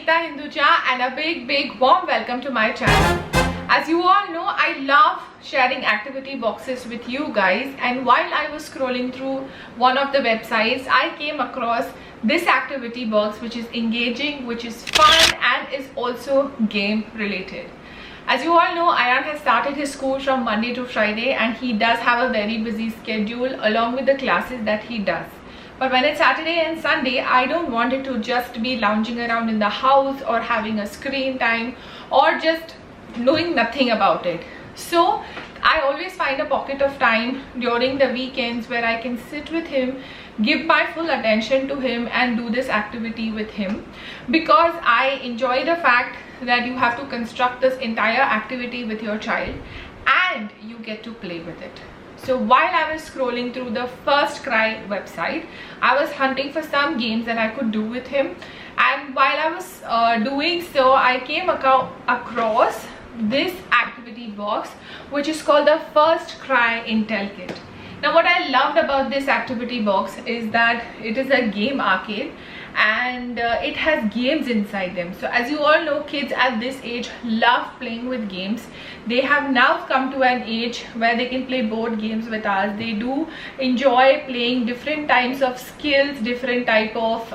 Ekta Hinduja and a big warm welcome to my channel. As you all know, I love sharing activity boxes with you guys, and while I was scrolling through one of the websites, I came across this activity box which is engaging, which is fun and is also game related. As you all know, Ayan has started his school from Monday to Friday and he does have a very busy schedule along with the classes that he does. But when it's Saturday and Sunday, I don't want it to just be lounging around in the house or having a screen time or just knowing nothing about it. So I always find a pocket of time during the weekends where I can sit with him, give my full attention to him and do this activity with him, because I enjoy the fact that you have to construct this entire activity with your child and you get to play with it. So while I was scrolling through the FirstCry website, I was hunting for some games that I could do with him, and while I was doing so, I came across this activity box which is called the FirstCry Intellikit. Now what I loved about this activity box is that it is a game arcade and it has games inside them. So as you all know, kids at this age love playing with games. They have now come to an age where they can play board games with us. They do enjoy playing different types of skills, different type of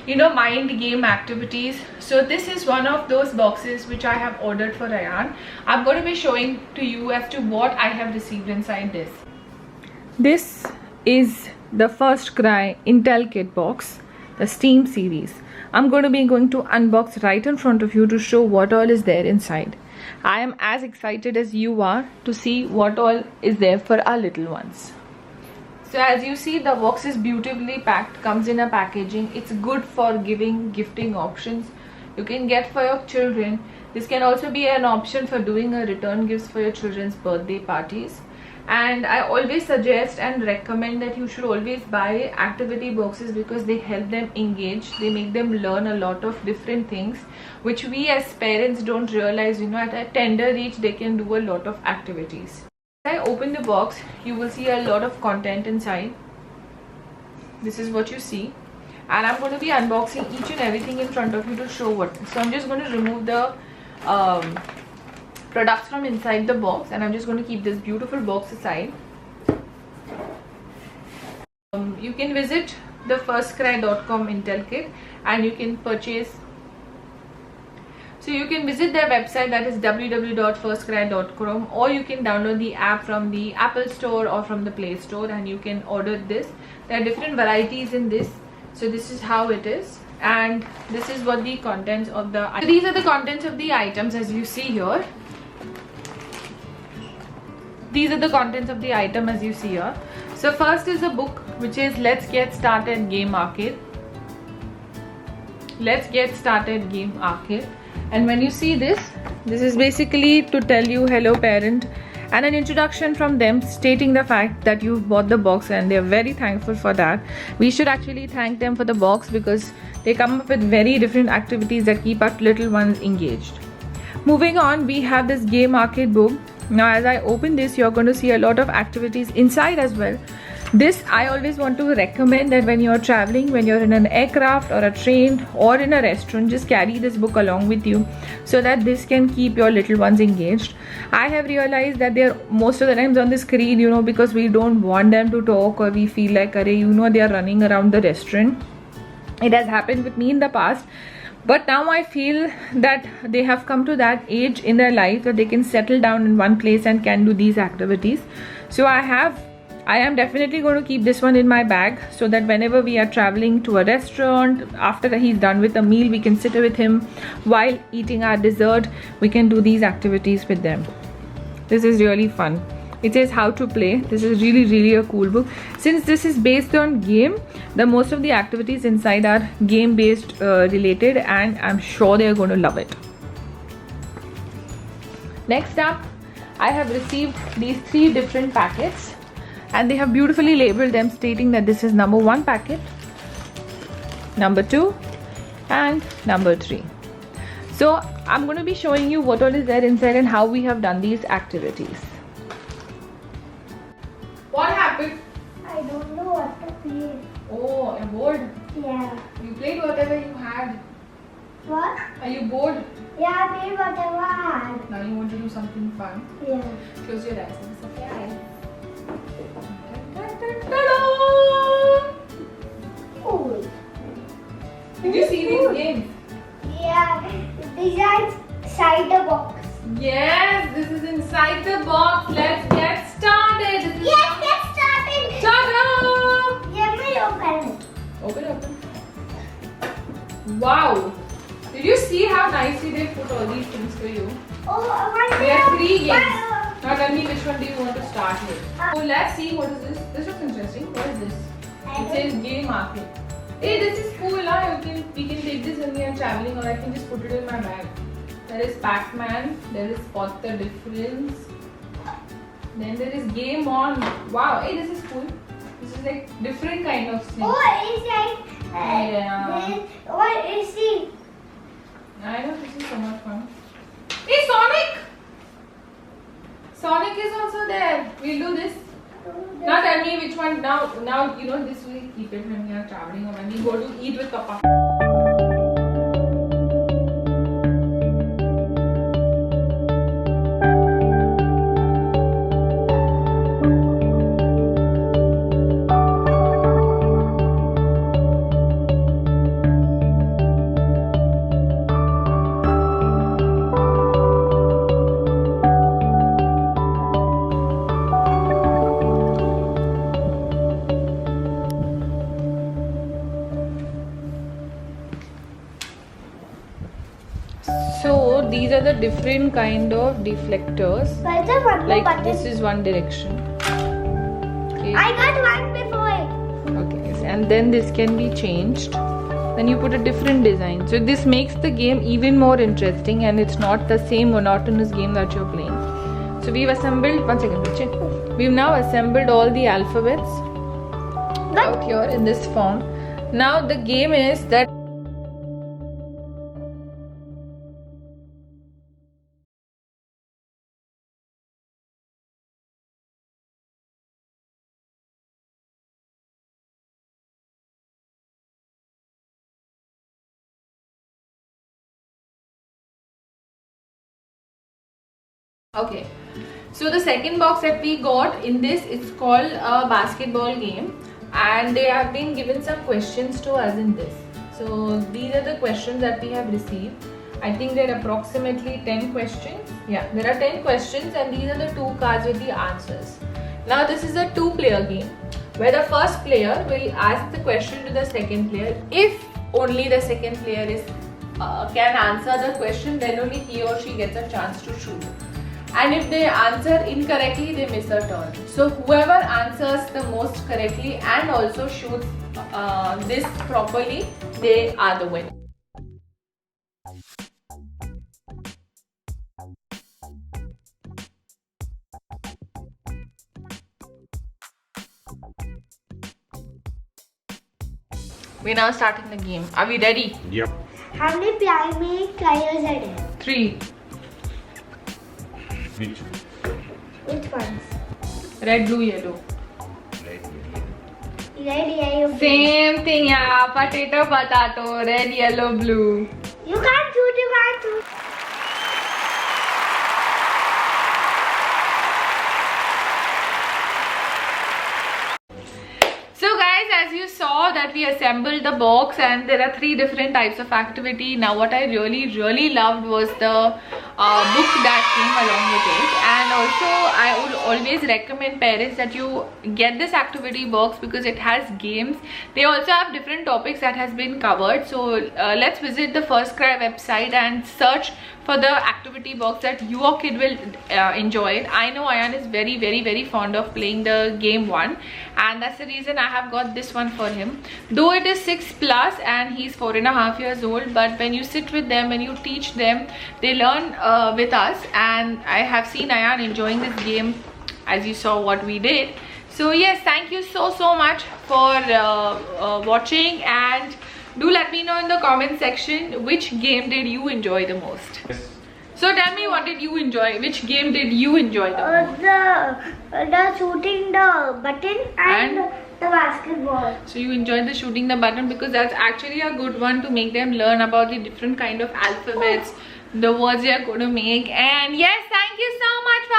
mind game activities. So this is one of those boxes which I have ordered for Ayan. I'm going to be showing to you as to what I have received inside this. This is the FirstCry Intellikit box, the Steam series. I'm going to unbox right in front of you to show what all is there inside. I am as excited as you are to see what all is there for our little ones. So as you see, the box is beautifully packed, comes in a packaging. It's good for gifting options. You can get for your children. This can also be an option for doing a return gifts for your children's birthday parties. And I always suggest and recommend that you should always buy activity boxes because they help them engage. They make them learn a lot of different things which we as parents don't realize. At a tender age they can do a lot of activities. When I open the box, you will see a lot of content inside. This is what you see, and I'm going to be unboxing each and everything in front of you to show what. So I'm just going to remove the products from inside the box, and I'm just going to keep this beautiful box aside. You can visit the firstcry.com Intellikit and you can purchase. So you can visit their website, that is www.firstcry.com, or you can download the app from the Apple Store or from the Play Store and you can order this. There are different varieties in this. So this is how it is, and this is what the contents of the items. So these are the contents of the items as you see here. These are the contents of the item as you see here. So first is a book which is Let's Get Started Game Arcade. Let's Get Started Game Arcade. And when you see this is basically to tell you hello parent and an introduction from them stating the fact that you've bought the box, and they're very thankful for that. We should actually thank them for the box because they come up with very different activities that keep our little ones engaged. Moving on, we have this game arcade book. Now as I open this, you're going to see a lot of activities inside as well. This I always want to recommend that when you're traveling, when you're in an aircraft or a train or in a restaurant, just carry this book along with you so that this can keep your little ones engaged. I have realized that they're most of the times on the screen, because we don't want them to talk, or we feel like they are running around the restaurant. It has happened with me in the past. But now I feel that they have come to that age in their life that they can settle down in one place and can do these activities. So I am definitely going to keep this one in my bag so that whenever we are traveling to a restaurant, after he's done with a meal, we can sit with him while eating our dessert. We can do these activities with them. This is really fun. It says how to play. This is really a cool book. Since this is based on game, the most of the activities inside are game based related, and I'm sure they're going to love it. Next up, I have received these 3 different packets, and they have beautifully labeled them stating that this is number 1 packet, number 2 and number 3. So I'm going to be showing you what all is there inside and how we have done these activities. What happened? I don't know what to play. Oh, a board? Yeah. You played whatever you had. What? Are you bored? Yeah, I made whatever I had. Now you want to do something fun? Yeah. Close your eyes. It's a surprise. Ta-da! Cool. Did you see these games? Yeah, these are inside the box. Yes, this is inside the box. Let's get started. This is Yes, get started. Ta-da! Let me open it. Open. Wow. Did you see how nicely they put all these things for you? Oh, I want There are 3 games. Wow. Now tell me which one do you want to start with. So let's see what is this. This looks interesting. What is this? It says game market. Hey, this is cool. We can take this when we are traveling, or I can just put it in my bag. There is Pac-Man. There is Spot the Difference. Then there is Game On. Wow. Hey, this is cool. This is like different kind of thing. Oh, it's like Yeah. what is it? I know, this is so much fun. Hey, Sonic! Sonic is also there. We'll do this. Now tell me which one. Now you know this we keep it when we are traveling or when we go to eat with Papa. So these are the different kind of deflectors. Where's the one more Like button? this is one direction. Okay. I got one before it. Okay, and then this can be changed. Then you put a different design. So this makes the game even more interesting, and it's not the same monotonous game that you're playing. So we've assembled, one second, Piche. We've now assembled all the alphabets out here in this form. Now the game is that okay, so the second box that we got in this, it's called a basketball game, and they have been given some questions to us in this. So these are the questions that we have received. I think there are approximately 10 questions. Yeah, there are 10 questions, and these are the 2 cards with the answers. Now this is a 2-player game where the first player will ask the question to the second player. If only the second player is can answer the question, then only he or she gets a chance to shoot. And if they answer incorrectly, they miss a turn. So whoever answers the most correctly and also shoots this properly, they are the winner. We're now starting the game. Are we ready? Yep. How many players are there? 3. Which ones? Red, blue, yellow. Red, yellow, blue. Same thing, yeah. Potato, potato. Red, yellow, blue. You can't shoot, you can't shoot. So guys, as you saw that we assembled the box, and there are 3 different types of activity. Now what I really loved was the book that came along with it, and also I would always recommend parents that you get this activity box because it has games. They also have different topics that has been covered. So let's visit the FirstCry website and search for the activity box that your kid will enjoy it. I know Ayan is very fond of playing the game 1, and that's the reason I have got this one for him. Though it is 6+ and he's 4.5 years old, but when you sit with them, when you teach them, they learn with us, and I have seen Ayan enjoying this game as you saw what we did. So yes, thank you so much for watching, and do let me know in the comment section which game did you enjoy the most. Yes. So tell me, what did you enjoy? Which game did you enjoy the most? The shooting the button and the basketball. So you enjoyed the shooting the button, because that's actually a good one to make them learn about the different kind of alphabets, the words they are going to make. And yes, thank you so much for